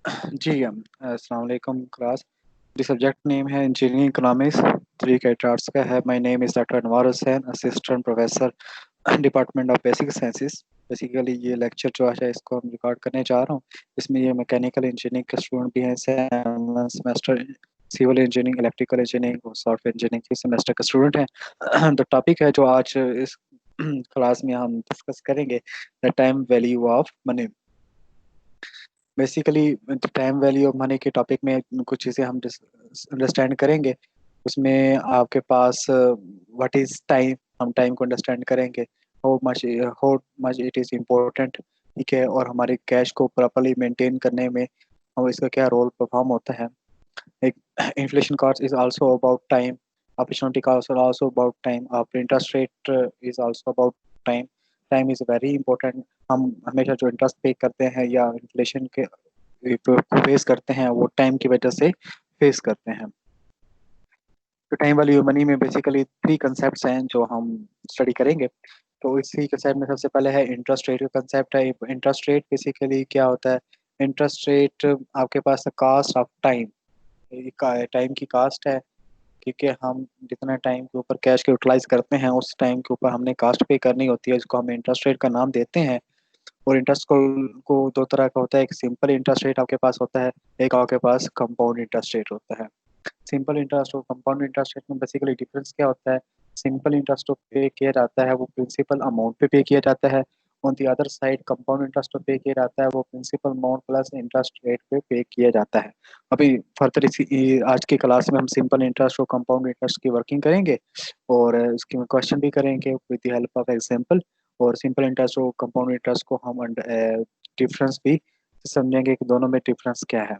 जी अस्सलाम वालेकुम class. The subject name है इंजीनियरिंग इकोनॉमिक्स। 3 आर्ट्स का है। My name is doctor Anwar Hussain, assistant professor department of basic sciences. Basically ये lecture जो है इसको हम रिकॉर्ड करने जा रहा हूँ। इसमें ये मैकेनिकल इंजीनियरिंग के स्टूडेंट भी हैं, semester civil engineering, electrical engineering और सॉफ्टवेयर इंजीनियरिंग के सेमेस्टर के स्टूडेंट हैं। तो टॉपिक है जो आज इस क्लास में हम डिस्कस करेंगे, the time value of money. Basically time value of money के टॉपिक में कुछ चीज़ें हम अंडरस्टैंड करेंगे। उसमें आपके पास व्हाट इज़ टाइम, हम टाइम को अंडरस्टैंड करेंगे। How much it is important, ठीक है। और हमारे कैश को प्रॉपरली मेंटेन करने में हम इसका क्या रोल परफॉर्म होता है। एक inflation cost is also about time, opportunity cost are also about time, आप interest rate is also about time. Time is very important. हम हमेशा जो इंटरेस्ट पे करते हैं या इन्फ्लेशन के फेस करते हैं वो टाइम की वजह से फेस करते हैं। तो टाइम वैल्यू मनी में बेसिकली 3 कंसेप्ट हैं जो हम स्टडी करेंगे। तो इसी कंसेप्ट में सबसे पहले है इंटरेस्ट रेट का कंसेप्ट है। इंटरेस्ट रेट बेसिकली क्या होता है? इंटरेस्ट रेट आपके पास कॉस्ट ऑफ टाइम, टाइम की कास्ट है। क्योंकि हम जितना टाइम के ऊपर कैश के यूटिलाइज करते हैं उस टाइम के ऊपर हमने कास्ट पे करनी होती है, जिसको हम इंटरेस्ट रेट का नाम देते हैं। और इंटरेस्ट को 2 तरह का होता है। एक सिंपल इंटरेस्ट रेट आपके पास होता है, एक आपके पास कंपाउंड इंटरेस्ट रेट होता है। सिंपल इंटरेस्ट और कंपाउंड इंटरेस्ट रेट में बेसिकली डिफरेंस क्या होता है? सिंपल इंटरेस्ट जो पे किया जाता है वो प्रिंसिपल अमाउंट पे किया जाता है। On the other side compound interest पे किया जाता है वो principal amount plus interest rate पे किया जाता है। अभी फर्दर इसी आज की क्लास में हम सिंपल इंटरेस्ट और कंपाउंड इंटरेस्ट की वर्किंग करेंगे और उसकी क्वेश्चन भी करेंगे with the help of example. और सिंपल इंटरेस्ट और कंपाउंड इंटरेस्ट को हम डिफरेंस भी समझेंगे कि दोनों में डिफरेंस क्या है।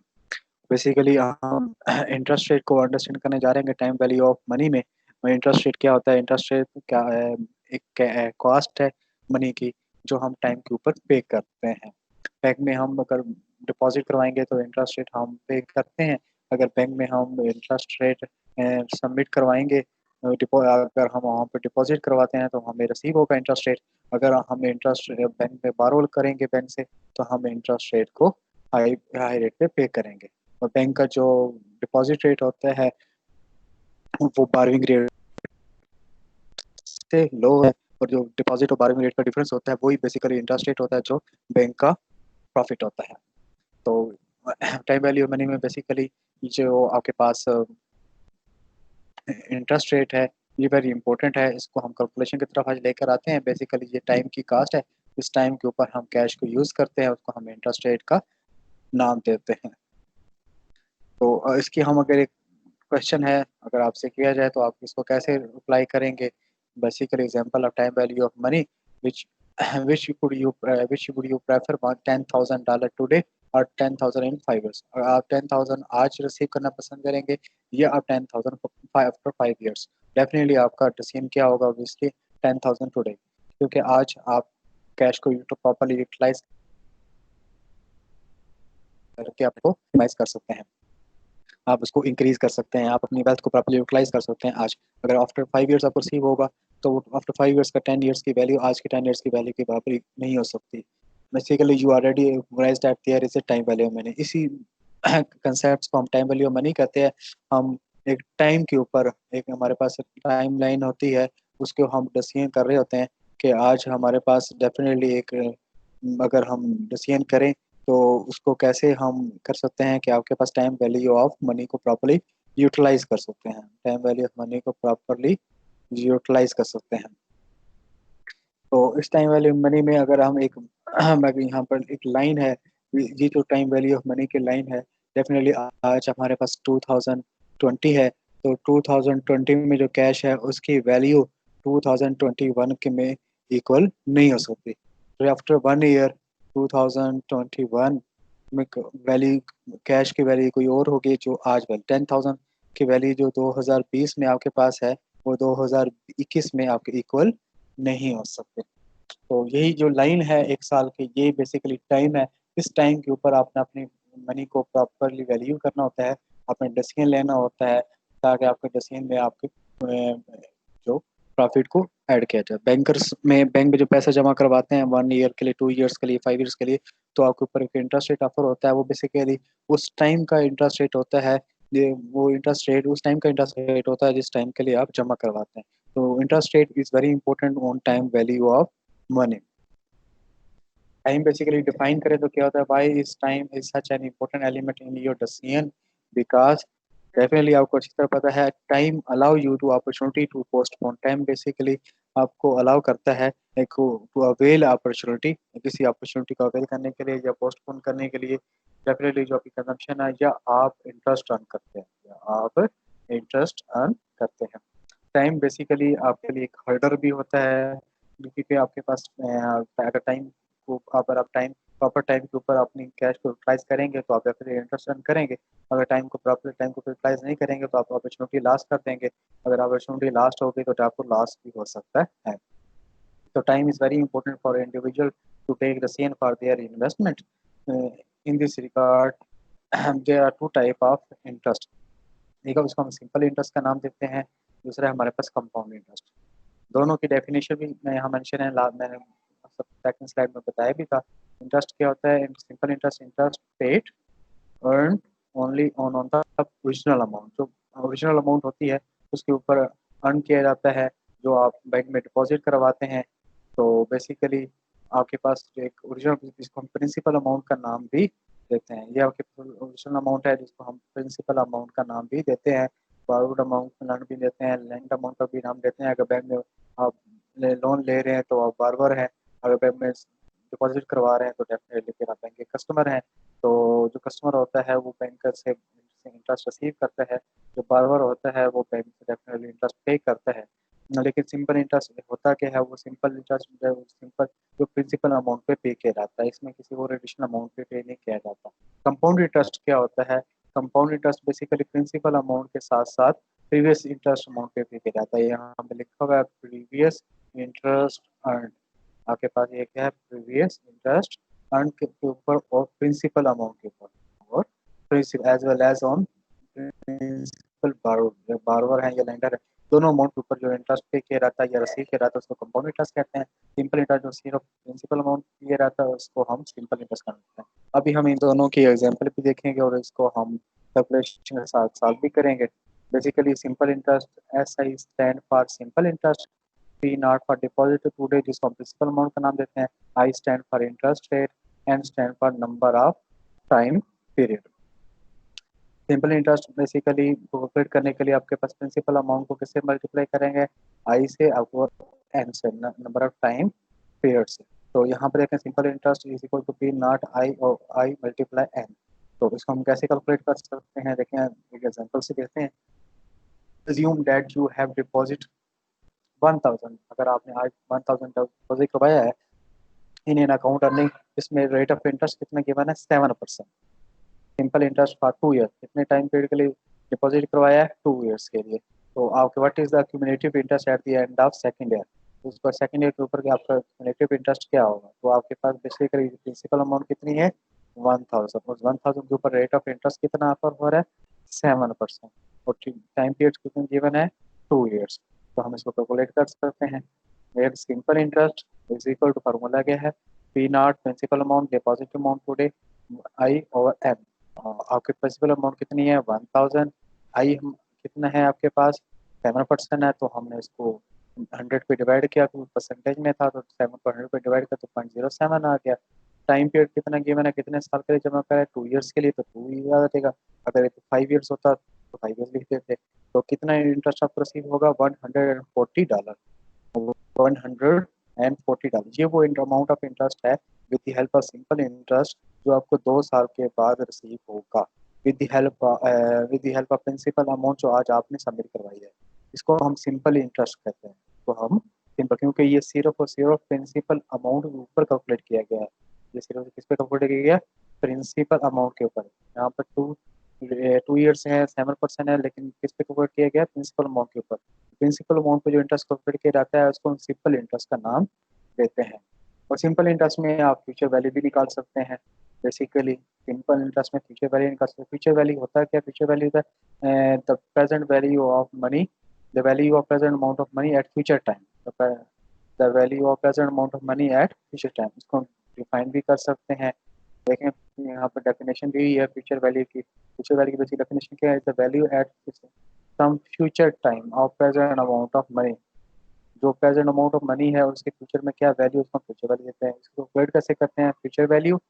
बेसिकली हम इंटरेस्ट रेट को अंडरस्टैंड करने जा रहे हैं टाइम वैल्यू ऑफ मनी में। इंटरेस्ट रेट क्या होता है? इंटरेस्ट रेट क्या है? एक कॉस्ट है मनी की जो हम टाइम के ऊपर पे करते हैं। बैंक में हम अगर डिपॉजिट करवाएंगे तो इंटरेस्ट रेट हम पे करते हैं। अगर बैंक में हम इंटरेस्ट रेट सबमिट करवाएंगे, अगर हम वहाँ पर डिपॉजिट करवाते हैं तो हमें रिसीव होगा इंटरेस्ट रेट। अगर हम इंटरेस्ट बैंक में बारोल करेंगे बैंक से तो हम इंटरेस्ट रेट को हाई हाई रेट पे करेंगे। और बैंक का जो डिपॉजिट रेट होता है वो बारहवीं रेट से लो है। और जो डिपॉजिट और बारहवीं रेट का डिफरेंस होता है वही बेसिकली इंटरेस्ट रेट होता है जो बैंक का प्रॉफिट होता है। तो टाइम वैल्यू मनी में बेसिकली जो आपके पास इंटरेस्ट रेट है ये वेरी इंपॉर्टेंट है। इसको हम कैलकुलेशन की तरफ आज लेकर आते हैं। बेसिकली ये टाइम की कास्ट है, इस टाइम के ऊपर हम कैश को यूज़ करते हैं, उसको हम इंटरेस्ट रेट का नाम देते हैं। तो इसकी हम अगर एक क्वेश्चन है अगर आपसे किया जाए तो आप इसको कैसे अप्लाई करेंगे? Basically example of time value of money which which would you prefer $10,000 today और 10,000 इन 5 years? आप 10,000 आज रिसीव करना पसंद करेंगे या आप 10,000 आफ्टर 5 years? डेफिनेटली आपका डिसीजन क्या होगा? ऑब्वियसली 10,000 टुडे, क्योंकि आज आप कैश को प्रॉपरली यूटिलाइज करके आपको मिनिमाइज कर सकते हैं, आप उसको इंक्रीज कर सकते हैं, आप अपनी वेल्थ को प्रॉपर्ली यूटिलाइज कर सकते हैं आज। अगर आफ्टर 5 years आपको रिसीव होगा तो आफ्टर 5 years का 10 years की वैल्यू आज के 10 years की वैल्यू की बराबर नहीं हो सकती। Basically you already राइज्ड eight there is a time value money. इसी कंसेप्ट को हम टाइम वैल्यू मनी कहते हैं। हम एक टाइम के ऊपर एक हमारे पास टाइम लाइन होती है, उसको हम डिसीजन कर रहे होते हैं कि आज हमारे पास डेफिनेटली एक अगर हम डिसीजन करें तो उसको कैसे हम कर सकते हैं कि आपके पास टाइम वैल्यू ऑफ मनी को प्रॉपर्ली यूटिलाइज कर सकते हैं, टाइम वैल्यू ऑफ मनी को प्रॉपर्ली यूटिलाइज कर सकते हैं। तो इस टाइम वैल्यू ऑफ मनी में अगर हम एक अगर यहाँ पर एक लाइन है, ये जो टाइम वैल्यू ऑफ मनी की लाइन है, डेफिनेटली आज हमारे पास 2020 है। तो 2020 में जो कैश है उसकी वैल्यू 2021 के में इक्वल नहीं हो सकती। तो आफ्टर 1 year 2021 में वैल्यू कैश की वैल्यू कोई और होगी जो आज वैल्यू 10,000 की वैल्यू जो 2020 में आपके पास है वो 2021 में आपके इक्वल नहीं हो सकते। तो यही जो लाइन है 1 साल की, ये बेसिकली टाइम है। इस टाइम के ऊपर आपने अपनी मनी को प्रॉपरली वैल्यू करना होता है, अपने डिसीजन लेना होता है ताकि आपके डिसीजन में आपके जो प्रॉफिट को ऐड किया जाए। बैंक में जो पैसा जमा करवाते हैं 1 ईयर के लिए, 2 ईयर्स के लिए, 5 ईयर्स के लिए, तो आपके ऊपर एक इंटरेस्ट रेट ऑफर होता है। वो बेसिकली उस टाइम का इंटरेस्ट रेट होता है। ये वो इंटरेस्ट रेट उस टाइम का इंटरेस्ट रेट होता है जिस टाइम के लिए आप जमा करवाते हैं। तो interest rate is very important on time value of money. Time basically define करें तो क्या होता है, why is time is such an important element in your decision, because definitely आपको अच्छी तरह पता है time allow you to opportunity to postpone. Time basically आपको अलाउ करता है एक टू अवेल अपॉर्चुनिटी, किसी अपॉर्चुनिटी को अवेल करने के लिए या पोस्टपोन करने के लिए। डेफिनेटली जो आपकी कंजम्पशन है, या आप इंटरेस्ट अर्न करते हैं, या आप इंटरेस्ट अर्न करते हैं। टाइम बेसिकली आपके लिए एक हर्डर भी होता है, क्योंकि आपके पास अगर टाइम को अगर आप टाइम प्रॉपर टाइम के ऊपर अपनी कैश को यूटिलाइज करेंगे तो आप डेफिनेटली इंटरेस्ट अर्न करेंगे। अगर टाइम को यूटिलाइज नहीं करेंगे तो आप अपॉर्चुनिटी लॉस कर देंगे। अगर अपॉर्चुनिटी लॉस्ट हो गई तो आपको लॉस भी हो सकता है। तो time is very important for individual to take the sense for their investment. In this regard there are two type of interest. एक है उसको हम सिंपल इंटरेस्ट का नाम देते हैं, दूसरा है हमारे पास कंपाउंड इंटरेस्ट। दोनों की डेफिनेशन भी मैं यहाँ मेंशन है, मैंने सेकंड स्लाइड में बताया भी था। इंटरेस्ट क्या होता है? Simple interest, interest paid earn only on the original amount. जो ओरिजिनल अमाउंट होती है उसके ऊपर अर्न किया जाता है, जो आप बैंक में डिपॉजिट करवाते हैं। तो बेसिकली आपके पास जो एक ओरिजिनल, जिसको हम प्रिंसिपल अमाउंट का नाम भी देते हैं, ये आपके ओरिजिनल अमाउंट है जिसको हम प्रिंसिपल अमाउंट का नाम भी देते हैं, बारोड अमाउंट का नाम भी देते हैं, लैंड अमाउंट का भी नाम देते हैं। अगर बैंक में आप लोन ले रहे हैं तो आप बारबर हैं, अगर बैंक में डिपॉजिट करवा रहे हैं तो डेफिनेटली फिर आप बैंक के कस्टमर हैं। तो जो कस्टमर होता है वो बैंकर से इंटरेस्ट रिसीव करता है, जो बारबर होता है वो बैंक से डेफिनेटली इंटरेस्ट पे करता है। लेकिन सिंपल इंटरेस्ट होता क्या है? वो सिंपल इंटरेस्ट जो है वो सिंपल जो प्रिंसिपल अमाउंट पे पे किया जाता है, इसमें किसी और एडिशनल अमाउंट पे नहीं किया जाता। कंपाउंड इंटरेस्ट क्या होता है? Compound interest basically principal amount के साथ साथ प्रीवियस इंटरेस्ट अमाउंट पे पे किया जाता है। यहाँ पे लिखा हुआ है प्रीवियस इंटरेस्ट अर्न। आपके पास ये क्या है? प्रीवियस इंटरेस्ट अर्न के ऊपर और प्रिंसिपल अमाउंट के ऊपर, और principal as well as on principal borrower है या लेंडर है, दोनों अमाउंट के ऊपर जो इंटरेस्ट पे किया रहता है या रिसीव किया रहता है उसको कंपाउंड इंटरेस्ट कहते हैं। सिंपल इंटरेस्ट जो सिर्फ प्रिंसिपल अमाउंट किया रहता है उसको हम सिंपल इंटरेस्ट कहते हैं। अभी हम इन दोनों की एग्जांपल भी देखेंगे और इसको हम कैलकुलेशन के साथ साथ भी करेंगे। Basically simple interest, S I stand for simple interest, P naught for deposit today जिसको हम प्रिंसिपल अमाउंट का नाम देते हैं, I stand for interest rate, N stand for number of time period. Simple interest basically calculate करने के लिए आपके पास प्रिंसिपल अमाउंट को किससे मल्टीप्लाई करेंगे? आई से और एन से, नंबर ऑफ टाइम पीरियड से। तो यहाँ पर देखें simple interest is equal to P not I और आई मल्टीप्लाई एन। तो इसको हम कैसे कैलकुलेट कर सकते हैं? देखें एक एग्जांपल से देखते हैं। assume that you have deposit 1000, अगर आपने आज 1000 डिपॉजिट करवाया है इन एन अकाउंट अर्निंग, इसमें रेट ऑफ इंटरेस्ट कितना गिवन है? 7%। सिंपल इंटरेस्ट फॉर 2 ईयर, कितने टाइम पीरियड के लिए डिपॉजिट करवाया है? 2 ईयर्स के लिए। तो आपके what is the cumulative interest at the end of second year? उस पर सेकंड ईयर के ऊपर आपका क्यूमुलेटिव इंटरेस्ट क्या होगा? तो आपके पास बेसिकली प्रिंसिपल अमाउंट कितनी है? 1000। उस 1000 के ऊपर रेट ऑफ इंटरेस्ट कितना ऑफर हो रहा है? 7%। और टाइम पीरियड कितने गिवन है? 2 ईयर्स। तो हम इसको कैलकुलेट कर सकते हैं। Where simple interest is equal to, formula क्या है? P naught principal amount deposit amount today, I over M. आपके प्रिंसिपल अमाउंट कितनी है? 1000। आई हम कितना है आपके पास? 7% है, तो हमने इसको 100 पे डिवाइड किया, तो परसेंटेज में था तो 7 को 100 पे डिवाइड किया तो 0.07 आ गया। टाइम पीरियड कितना गिवन है? कितने साल के लिए जमा करा है? 2 ईयर्स के लिए, तो 2 ईयर आ जाएगा। अगर 5 ईयर्स होता तो 5 ईयर्स लिख देते। तो कितना इंटरेस्ट आपको रिसीव होगा? $140। $140, ये वो अमाउंट ऑफ इंटरेस्ट है with the help of simple interest, जो आपको 2 साल के बाद रिसीव होगा with the help of principal amount जो आज आपने सबमिट करवाई है। इसको हम सिंपल इंटरेस्ट कहते हैं। तो हम सिंपल, क्योंकि ये सिर्फ और सिर्फ प्रिंसिपल अमाउंट के ऊपर कैलकुलेट किया गया है। ये सिर्फ किस पे कैलकुलेट किया गया? प्रिंसिपल अमाउंट के ऊपर। यहाँ पर 2 ईयर्स है, 7% है, लेकिन किस पे कैलकुलेट किया गया? प्रिंसिपल अमाउंट के ऊपर। प्रिंसिपल अमाउंट पे जो इंटरेस्ट कैलकुलेट किया जाता है उसको हम सिंपल इंटरेस्ट का नाम देते हैं। और सिंपल इंटरेस्ट में आप फ्यूचर वैल्यू भी निकाल सकते हैं। बेसिकली सिंपल इंटरेस्ट में फ्यूचर वैल्यू निकाल सकते हैं। फ्यूचर वैल्यू होता है क्या? Future value the present value of money the value of present amount of money eight future time, the value of present amount of money eight future time, इसको define भी कर सकते हैं। देखें यहाँ पर डेफिनेशन दी है फ्यूचर वैल्यू की। फ्यूचर वैल्यू की बेसिक डेफिनेशन क्या है? The value at some future time of present amount of money, जो प्रेजेंट अमाउंट ऑफ मनी है उसके फ्यूचर में क्या वैल्यू, उसको फ्यूचर वैल्यू देते हैं। इसको कैलकुलेट कैसे करते हैं? Future value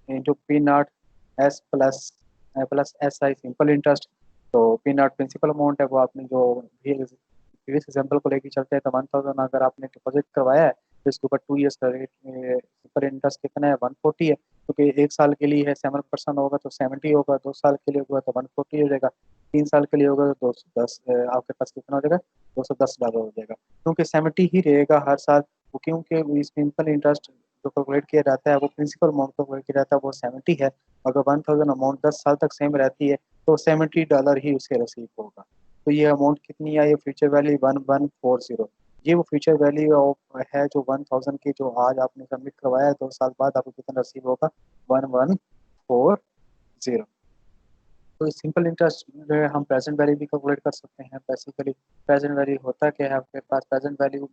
into P not S plus plus S I simple interest. तो पी नॉट प्रिंसिपल अमाउंट है, वो आपने जो प्रीवियस एग्जाम्पल को लेकर चलते हैं तो 1000 अगर आपने डिपॉजिट करवाया है तो इसके ऊपर 2 ईयर्स का रेट सिंपल इंटरेस्ट कितना है? 140 है, क्योंकि 1 साल के लिए है 7% होगा तो 70 होगा, 2 साल के लिए होगा तो 140 हो जाएगा, 3 साल के लिए होगा तो 210 आपके पास कितना हो जाएगा? $210 हो जाएगा, क्योंकि 70 ही रहेगा हर साल। क्योंकि सिंपल इंटरेस्ट जो कैलकुलेट किया जाता है वो प्रिंसिपल अमाउंट कैलकुलेट किया जाता है वो 70 है। अगर 1000 अमाउंट 10 साल तक सेम रहती है तो $70 ही उसे रिसीव होगा। तो ये अमाउंट कितनी है? ये फ्यूचर वैल्यू 1140, ये वो फ्यूचर वैल्यू है जो 1000 की, जो आज आपने सबमिट करवाया है 2 साल बाद आपको कितना रिसीव होगा? 1140। तो सिंपल इंटरेस्ट जो है हम प्रेजेंट वैल्यू भी कैलकुलेट कर सकते हैं। बेसिकली प्रेजेंट वैल्यू होता क्या है आपके पास? Present value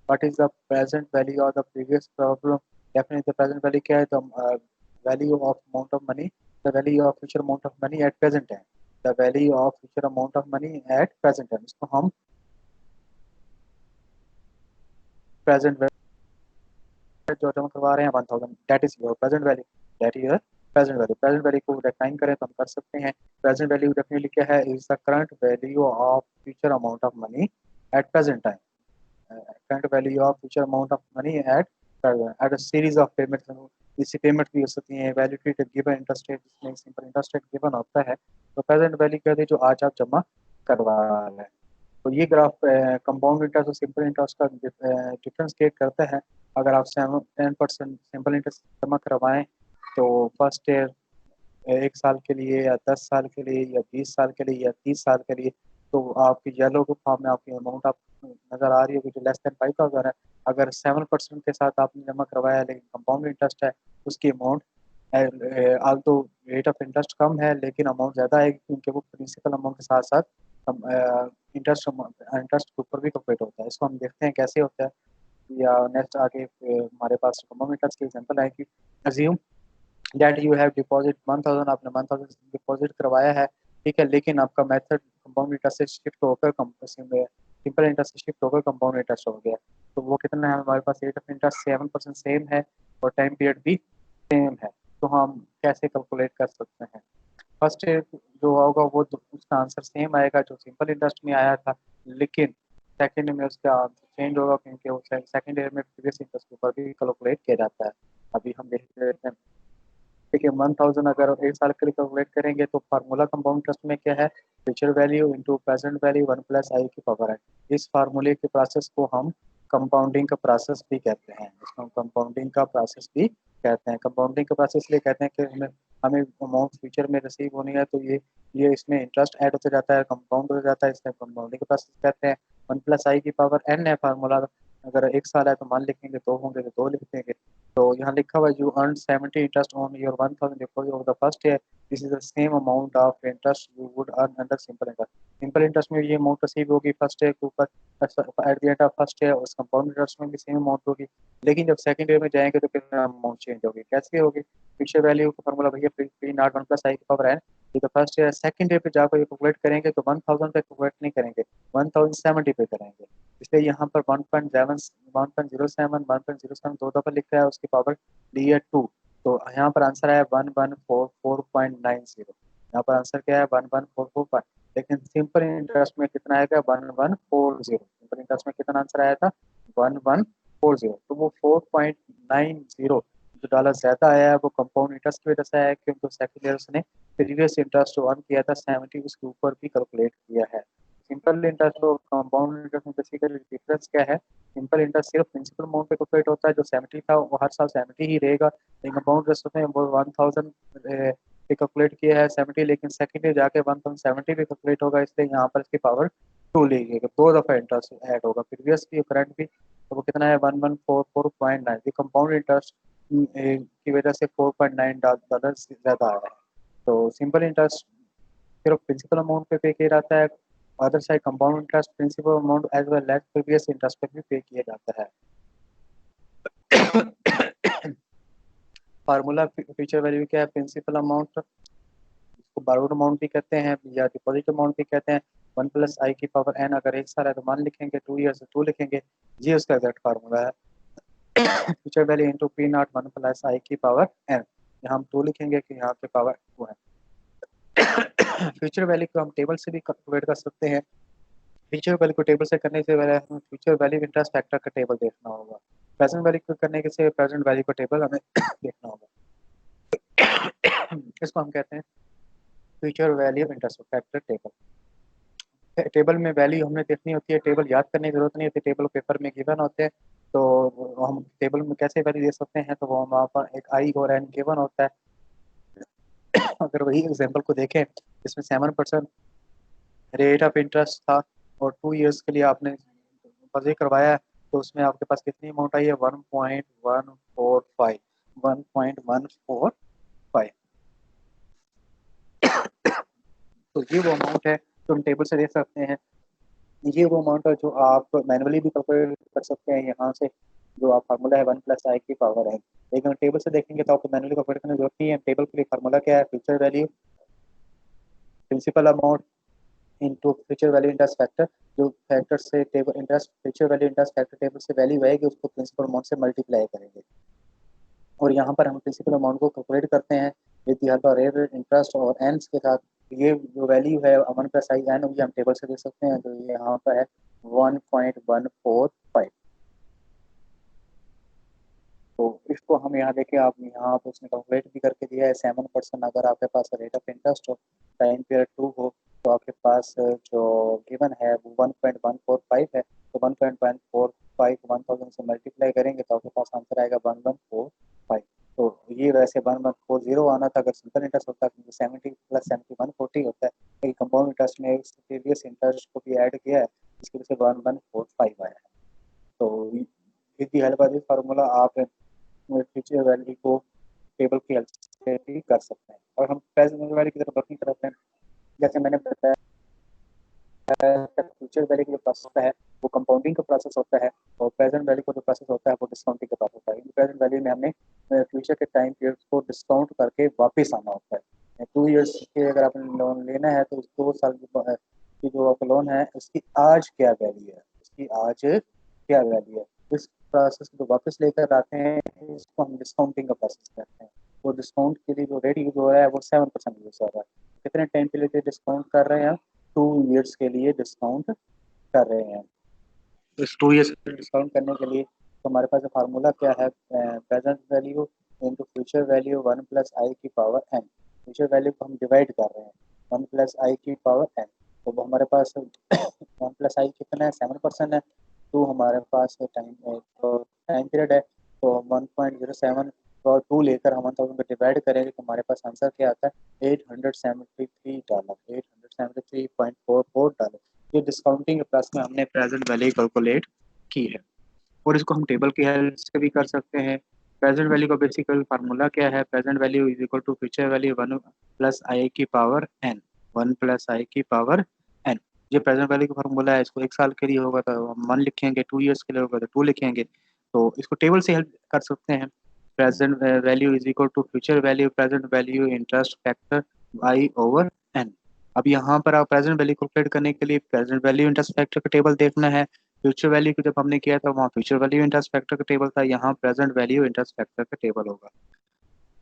what is the present value of the previous problem? Definitely present value क्या है? The value of amount of money, the value of future amount of money at present time, the value of future amount of money at present time, इसको हम present जो जमा करवा रहे हैं 1000, that is your present value, that is your present value. Present value को define करें तो हम कर सकते हैं। प्रेजेंट वैल्यू डेफिनेटली क्या है? Is the current value of future amount of money at present time, current value of future amount of money at a series of payments। इसी पेमेंट भी हो सकती है, वैलिडिटी गिवन इंटरेस्ट रेट, जिसमें simple interest rate given होता है। तो present value कहते हैं जो आज आप जमा करवा रहे हैं। तो ये ग्राफ कंपाउंड इंटरेस्ट और सिंपल इंटरेस्ट का डिफरेंस क्रिएट करता है। अगर आप 10% सिंपल इंटरेस्ट जमा करवाएं तो फर्स्ट ईयर 1 साल के लिए या 10 साल के लिए या 20 साल के लिए या 30 साल के लिए, तो आपकी येलो के फॉर्म में आपकी अमाउंट आप नजर आ रही होगी जो लेस देन 5000 है। अगर 7% के साथ आपने जमा करवाया लेकिन कंपाउंड इंटरेस्ट है, उसकी अमाउंट आल तो रेट ऑफ इंटरेस्ट कम है लेकिन अमाउंट ज़्यादा है, क्योंकि वो प्रिंसिपल अमाउंट के साथ साथ इंटरेस्ट इंटरेस्ट के ऊपर भी कंप्लीट होता है। इसको हम देखते हैं कैसे होता है। या नेक्स्ट आगे हमारे पास कंपाउंड इंटरेस्ट की एग्जाम्पल है कि assume that you have deposit 1000, आपने 1000 डिपॉजिट करवाया है, ठीक है, लेकिन आपका मेथड कंपाउंड इंटरेस्ट से शिफ्ट होकर सिंपल इंटरेस्ट से शिफ्ट होकर कंपाउंड इंटरेस्ट हो गया। तो वो कितना है हमारे पास? रेट ऑफ इंटरेस्ट 7% सेम है और टाइम पीरियड भी सेम है। तो हम कैसे कैलकुलेट कर सकते हैं? फर्स्ट ईयर जो होगा वो उसका आंसर सेम आएगा जो सिंपल इंटरेस्ट में आया था, लेकिन सेकेंड में उसका आंसर चेंज होगा क्योंकि वो सेकेंड ईयर में प्रीवियस इंटरेस्ट के ऊपर भी कैलकुलेट किया जाता है। अभी हम देख रहे हैं, देखिए 1000 अगर 1 साल के लिए कैलकुलेट करेंगे तो फार्मूला कंपाउंड इंटरेस्ट में क्या है? Future value into present value 1 + i की पावर है। इस फार्मूले के प्रोसेस को हम कंपाउंडिंग का प्रोसेस भी कहते हैं, इसको हम कंपाउंडिंग का प्रोसेस भी कहते हैं। कंपाउंडिंग का प्रोसेस इसलिए कहते हैं कि हमें हमें अमाउंट फ्यूचर में रिसीव होनी है तो ये इसमें इंटरेस्ट ऐड होता जाता है, कंपाउंड हो जाता है, इसमें कंपाउंडिंग का प्रोसेस कहते हैं। 1 + i की पावर n है फार्मूला। अगर 1 साल है तो मान लिखेंगे, 2 होंगे तो 2 लिख देंगे। तो यहाँ लिखा हुआ है you earn 70 interest on your 1000 deposit over the first year, this is the same amount of interest you would earn under simple interest. Simple interest में ये अमाउंट रिसीव होगी फर्स्ट ईयर के ऊपर, at the end of first year, उस compound interest में भी same amount होगी। लेकिन जब सेकंड ईयर में जाएंगे तो फिर अमाउंट चेंज होगी। कैसे होगी? फ्यूचर वैल्यू का फॉर्मूला भैया पी नॉट 1 + i की पावर है। तो फर्स्ट ईयर सेकंड ईयर पे जाकर ये कैलकुलेट करेंगे तो 1000 पे कैलकुलेट नहीं करेंगे, 1070 पे करेंगे। इसलिए यहाँ पर 1.07 1.07 दो दफा लिखा है, उसकी पावर डी है 2। तो यहाँ पर आंसर है 1144.90। यहाँ पर आंसर क्या है? 1144। लेकिन सिंपल इंटरेस्ट में कितना आएगा? 1140। सिंपल इंटरेस्ट में कितना आंसर आया था? 1140। तो वो 4.90 जो डॉलर ज्यादा आया है वो कंपाउंड इंटरेस्ट की वजह से आया है, क्योंकि सेकंड ईयर उसने प्रीवियस इंटरेस्ट जो अर्न किया था 70 उसके ऊपर भी कैलकुलेट किया है। सिंपल इंटरेस्ट और कंपाउंड इंटरेस्ट में बेसिकली डिफरेंस क्या है? सिंपल इंटरेस्ट सिर्फ प्रिंसिपल अमाउंट पे कैलकुलेट होता है, जो 70 था वो हर साल 70 ही रहेगा। लेकिन कंपाउंड इंटरेस्ट में वो 1000 पे कैलकुलेट किया है 70, लेकिन सेकंड ईयर जाके 1070 पे कैलकुलेट होगा, इसलिए यहाँ पर इसकी पावर 2 ली गई, 2 दफा इंटरेस्ट ऐड होगा, प्रीवियस भी और करंट भी। तो वो कितना है? 1144.9। कंपाउंड इंटरेस्ट की वजह से $4.9 ज्यादा आया है। तो सिंपल इंटरेस्ट सिर्फ प्रिंसिपल अमाउंट पे पे किया जाता है, other side compound interest principal amount as well as previous interest पे भी पे किया जाता है। फार्मूला फ्यूचर वैल्यू क्या है? प्रिंसिपल अमाउंट, इसको बारोड अमाउंट भी कहते हैं या डिपॉजिट अमाउंट भी कहते हैं। 1 + i⁴n, अगर एक साल है तो 1 लिखेंगे, 2 ईयर्स 2 लिखेंगे, ये उसका एग्जैक्ट फार्मूला है। Future value into P not 1 + i⁴n, यहाँ हम 2 लिखेंगे कि यहाँ पे पावर 2 है। फ्यूचर वैल्यू को हम टेबल से भी कैलकुलेट कर सकते हैं। फ्यूचर वैल्यू को टेबल से करने से पहले हमें फ्यूचर वैल्यू इंटरेस्ट फैक्टर का टेबल देखना होगा। प्रेजेंट वैल्यू को करने के से प्रेजेंट वैल्यू का टेबल हमें देखना होगा। इसको हम कहते हैं future value interest factor table. Table में वैल्यू हमें देखनी होती है, टेबल याद करने की जरूरत नहीं होती, टेबल पेपर में गिवन होते हैं। तो हम टेबल में कैसे वैल्यू दे सकते हैं? तो वो वहाँ पर एक आई और एन गिवन होता है। अगर वही एग्जाम्पल को देखें, इसमें 7% रेट ऑफ इंटरेस्ट था और 2 ईयर्स के लिए आपने वज़े करवाया है, तो उसमें आपके पास कितनी अमाउंट आई है? 1.145 1.145। तो ये वो अमाउंट है जो हम टेबल से देख सकते हैं। ये वो अमाउंट है जो आप मैनुअली भी कैलकुलेट कर सकते हैं। यहाँ से जो आप फार्मूला है 1 + i⁴n, लेकिन टेबल से देखेंगे तो आपको मैनुअली कैलकुलेट करने की जरूरत नहीं है। टेबल के लिए फार्मूला क्या है? Future value principal amount into future value interest factor. जो फैक्टर से table interest future value interest factor table से वैल्यू आएगी उसको प्रिंसिपल अमाउंट से मल्टीप्लाई करेंगे, और यहाँ पर हम प्रिंसिपल अमाउंट को कैलकुलेट करते हैं with the help of rate interest और एंड्स के साथ। ये जो वैल्यू है 1 + i⁴n, ये हम टेबल से देख सकते हैं। तो ये यहाँ पर है 1.145। तो इसको हम यहाँ देखें, आप यहाँ पर उसने कैलकुलेट भी करके दिया है। 7% अगर आपके पास रेट ऑफ इंटरेस्ट हो, टाइम पीरियड 2 हो, तो आपके पास जो गिवन है वो 1.145 है। तो 1.145 1000 से मल्टीप्लाई करेंगे तो आपके पास आंसर आएगा 1145। तो ये वैसे 1140 आना था अगर सिंपल इंटरेस्ट होता, क्योंकि 70 + 70 140 होता है, लेकिन कंपाउंड इंटरेस्ट में प्रीवियस इंटरेस्ट को भी ऐड किया है, इसकी वजह से 1145 आया है। तो with the help of this formula आप फ्यूचर वैल्यू को टेबल की हेल्प से भी कर सकते हैं। और हम प्रेजेंट वैल्यू की तरफ वर्किंग करते हैं, जैसे मैंने बताया फ्यूचर वैल्यू का जो प्रोसेस होता है वो कंपाउंडिंग का प्रोसेस होता है, और प्रेजेंट वैल्यू का जो प्रोसेस होता है वो डिस्काउंटिंग का प्रोसेस होता है। प्रेजेंट वैल्यू में हमने फ्यूचर के टाइम पीरियड को डिस्काउंट करके वापस आना होता है। 2 ईयर्स के अगर आपने लोन लेना है तो 2 साल की जो आपका लोन है उसकी आज क्या वैल्यू है, उसकी आज क्या वैल्यू है, इस प्रोसेस को वापस लेकर आते हैं, इसको हम डिस्काउंटिंग का प्रोसेस कहते हैं। तो डिस्काउंट के लिए जो रेट यूज हो रहा है वो 7% यूज हो रहा है। कितने टाइम के लिए डिस्काउंट कर रहे हैं? 2 ईयर्स के लिए डिस्काउंट कर रहे हैं। इस 2 ईयर्स के डिस्काउंट करने के लिए तो हमारे पास फार्मूला क्या है? Present value into future value 1 + i⁴n। Future value को हम डिवाइड कर रहे हैं 1 + i⁴n। तो वो हमारे पास 1 + i कितना है? 7% है। तो हमारे पास टाइम पीरियड है, तो 1.07 और 2 लेकर हम 1000 को डिवाइड करेंगे तो हमारे पास आंसर क्या आता है? $873, $873.44। ये डिस्काउंटिंग प्लस में हमने प्रेजेंट वैल्यू कैलकुलेट की है, और इसको हम टेबल की हेल्प से भी कर सकते हैं। प्रेजेंट वैल्यू का बेसिकल फार्मूला क्या है? Present value is equal to future value 1 + i⁴n, 1 + i⁴n। ये प्रेजेंट वैल्यू का फार्मूला है। इसको एक साल के लिए होगा तो हम 1 लिखेंगे, 2 ईयर्स के लिए होगा तो 2 लिखेंगे। तो इसको टेबल से हेल्प कर सकते हैं। Present value is equal to future value present value interest factor i/n। अब यहाँ पर आप प्रेजेंट वैल्यू कैलकुलेट करने के लिए प्रेजेंट वैल्यू इंटरेस्ट फैक्टर का टेबल देखना है। फ्यूचर वैल्यू को जब हमने किया था वहाँ फ्यूचर वैल्यू इंटरेस्ट फैक्टर का टेबल था, यहाँ प्रेजेंट वैल्यू इंटरेस्ट फैक्टर का टेबल होगा।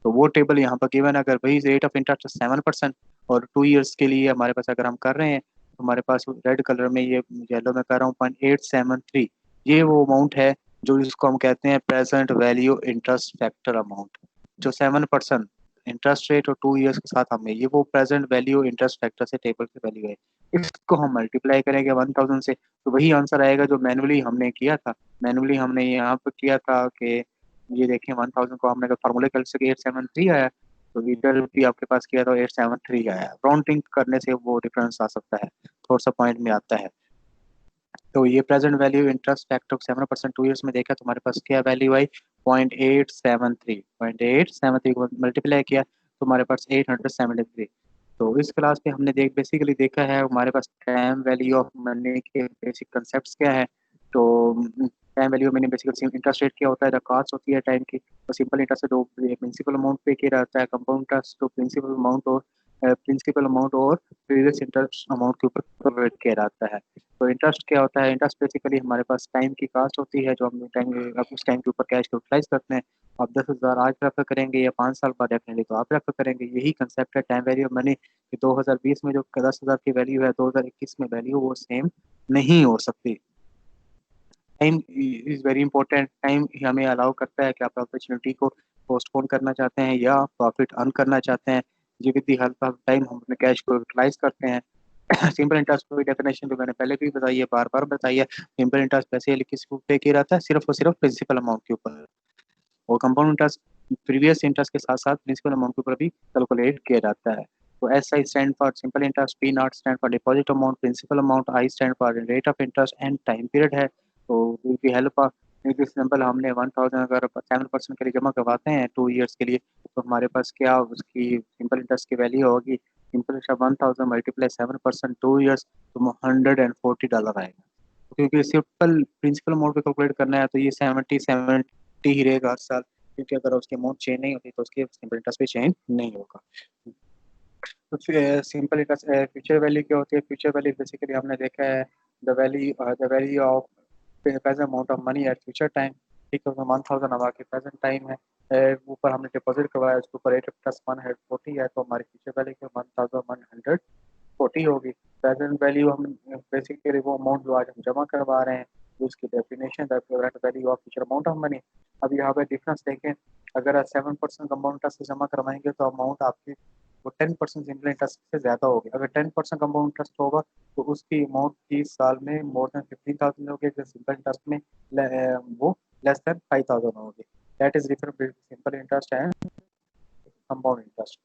तो वो टेबल यहाँ पर गिवन है। अगर वही रेट ऑफ इंटरेस्ट 7% और 2 ईयर्स के लिए हमारे पास अगर हम कर रहे हैं तो हमारे पास रेड कलर में, ये येलो में कर रहा हूँ, 0.873, ये वो अमाउंट है जो इसको हम कहते हैं present value interest factor amount. जो 7% इंटरेस्ट रेट और 2 ईयर्स के साथ हमें, ये वो प्रेजेंट वैल्यू इंटरेस्ट फैक्टर से टेबल की वैल्यू है। इसको हम मल्टीप्लाई करेंगे 1000 से तो वही आंसर आएगा जो मैनुअली हमने किया था। मैनुअली हमने यहाँ पर किया था कि ये देखें 1000 को हमने फार्मूले कल से 873 आया, तो इधर भी आपके पास किया तो 873 आया। राउंडिंग करने से वो डिफरेंस आ सकता है, थोड़ा सा पॉइंट में आता है। तो ये present value interest factor 7% 2 years में देखा तो हमारे पास क्या वैल्यू आई? 0.873 को मल्टीप्लाई किया तो हमारे पास 873। तो इस क्लास में हमने बेसिकली देखा है हमारे पास टाइम वैल्यू ऑफ मनी के बेसिक कंसेप्ट क्या है। तो time value money basically interest rate क्या होता है, कास्ट होती है टाइम की, तो सिंपल इंटरेस्ट से दो प्रिंसिपल अमाउंट पे किया जाता है, कंपाउंड इंटरेस्ट तो प्रिंसिपल अमाउंट और प्रीवियस इंटरेस्ट अमाउंट के ऊपर प्रोवाइड किया जाता है। तो इंटरेस्ट क्या होता है, इंटरेस्ट बेसिकली हमारे पास टाइम की कास्ट होती है जो हम टाइम उस टाइम के ऊपर कैश को यूटिलाइज करते हैं। आप 10,000 आज रेफर करेंगे या 5 साल बाद डेफिनेटली तो आप रेफर करेंगे, यही कंसेप्ट है टाइम वैल्यू ऑफ मनी कि 2020 में जो 10,000 की वैल्यू है 2021 में वैल्यू वो सेम नहीं हो सकती। Time is very important. Time हमें अलाउ करता है कि आप अपॉर्चुनिटी को पोस्टपोन करना चाहते हैं या प्रॉफिट अर्न करना चाहते हैं, जी with the help of time हम अपने कैश को यूटिलाइज करते हैं। सिंपल इंटरेस्ट की डेफिनेशन जो मैंने पहले भी बताई है, बार बार बताई है, सिंपल इंटरेस्ट पैसे किस पे किया जाता है, सिर्फ और सिर्फ प्रिंसिपल अमाउंट के ऊपर, और कंपाउंड इंटरेस्ट प्रीवियस इंटरेस्ट के साथ साथ प्रिंसिपल अमाउंट के ऊपर भी कैलकुलेट किया जाता है। तो S I stand for simple interest, P naught stand for deposit amount, principal amount, I stand for rate of interest and time period है। तो with the help of example हमने 1000 अगर 7% के लिए जमा करवाते हैं 2 ईयर्स के लिए, तो हमारे पास क्या उसकी सिंपल इंटरेस्ट की वैल्यू होगी, सिंपल इंटरेस्ट 1000 मल्टीप्लाई 7% 2 ईयर्स, तो $140 आएगा। क्योंकि सिंपल प्रिंसिपल अमाउंट पे कैलकुलेट करना है तो ये 70 ही रहेगा हर साल, क्योंकि अगर उसकी अमाउंट चेंज नहीं होती तो उसके सिंपल इंटरेस्ट पे चेंज नहीं होगा। तो सिंपल इंटरेस्ट फ्यूचर वैल्यू क्या होती है, फ्यूचर वैल्यू बेसिकली हमने देखा है the value of present amount of money eight future time. ठीक है, उसमें 1000 हमारे प्रेजेंट टाइम है, ऊपर हमने डिपॉजिट करवाया, उसके ऊपर 8 + 140 है, तो हमारी फ्यूचर वैल्यू 1140 होगी। प्रेजेंट वैल्यू हम बेसिकली वो अमाउंट जो आज हम जमा करवा रहे हैं, उसकी definition value of future amount of money. अब यहाँ पे डिफरेंस देखें, अगर आप 7% कंपाउंड इंटरेस्ट से जमा करवाएंगे तो अमाउंट आपकी वो 10% सिंपल इंटरेस्ट से ज़्यादा होगी। अगर 10% कंपाउंड इंटरेस्ट होगा तो उसकी अमाउंट 30 साल में मोर देन 15,000 होगी, जो सिंपल इंटरेस्ट में वो लेस देन 5,000 होगी। That is different between simple interest and compound interest.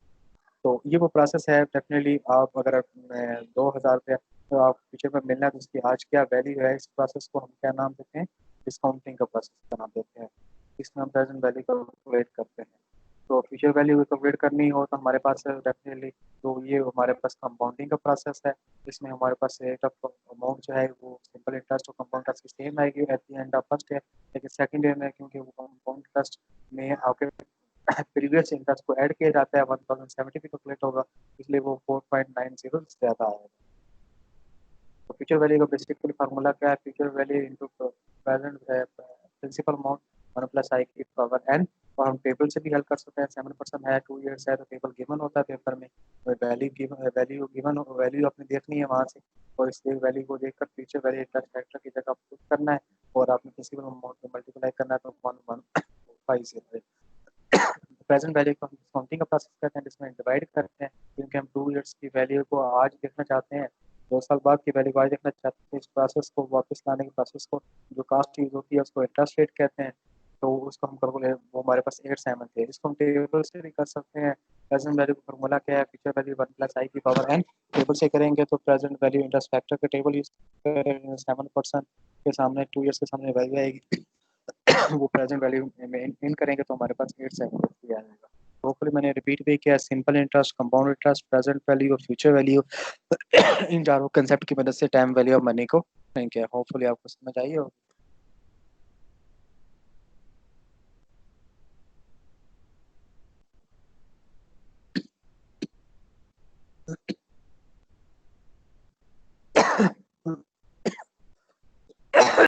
तो ये वो प्रोसेस है। डेफिनेटली आप अगर 2,000 रुपया तो आप फ्यूचर में मिलना है तो उसकी आज क्या वैल्यू है, इस प्रोसेस को हम क्या नाम देते हैं, डिस्काउंटिंग का प्रोसेस का नाम देते हैं। इसमें हम प्रेजेंट वैल्यू को कैलकुलेट करते हैं। तो फ्यूचर वैल्यू को कैलकुलेट करनी हो तो हमारे पास डेफिनेटली तो ये हमारे पास कंपाउंडिंग का प्रोसेस है। इसमें हमारे पास रेट ऑफ अमाउंट जो है वो सिंपल इंटरेस्ट और कंपाउंड इंटरेस्ट की सेम आएगी at the end of first year, लेकिन सेकंड ईयर में क्योंकि वो कंपाउंड इंटरेस्ट में आपके प्रीवियस इंटरेस्ट को ऐड किया जाता है, 1070 भी कैलकुलेट होगा, इसलिए वो 4.90 ज़्यादा आएगा। तो फ्यूचर वैल्यू का बेसिकली फार्मूला क्या है, future value into present principal amount 1 + i⁴n। और हम टेबल से भी हल कर सकते हैं, 7% है, 2 ईयर्स है, तो टेबल गिवन होता है पेपर में, वैल्यू आपने देखनी है वहाँ से, और इस वैल्यू को देखकर फ्यूचर वैल्यू इंटरेस्ट फैक्टर की जगह पुट करना है, और आपने प्रिंसिपल अमाउंट को मल्टीप्लाई करना है तो 1150 है। प्रेजेंट वैल्यू को हम डिस्काउंटिंग का प्रोसेस करते हैं, जिसमें डिवाइड करते हैं, क्योंकि हम 2 ईयर्स की वैल्यू को आज देखना चाहते हैं, 2 साल बाद की वैल्यू को आज देखना चाहते हैं। इस प्रोसेस को वापस लाने के प्रोसेस को जो कास्ट यूज होती है उसको इंटरेस्ट रेट कहते हैं। तो उसको हम कैलकुलेट वो हमारे पास 8 7 थे, इसको हम टेबल से भी कर सकते हैं। प्रेजेंट वैल्यू का फॉर्मूला क्या है, फ्यूचर वैल्यू 1 + i⁴n। टेबल से करेंगे तो प्रेजेंट वैल्यू इंटरेस्ट फैक्टर का टेबल यूज करेंगे, 7% के सामने 2 ईयर्स के सामने वैल्यू आएगी, वो प्रेजेंट वैल्यू में इन करेंगे तो हमारे पास 8 7 आ जाएगा। होपफुली मैंने रिपीट भी किया, simple interest, compound interest, present value और फ्यूचर वैल्यू इन चारों कंसेप्ट की मदद से टाइम वैल्यू ऑफ मनी को किया। होपफुली आपको समझ आई हो।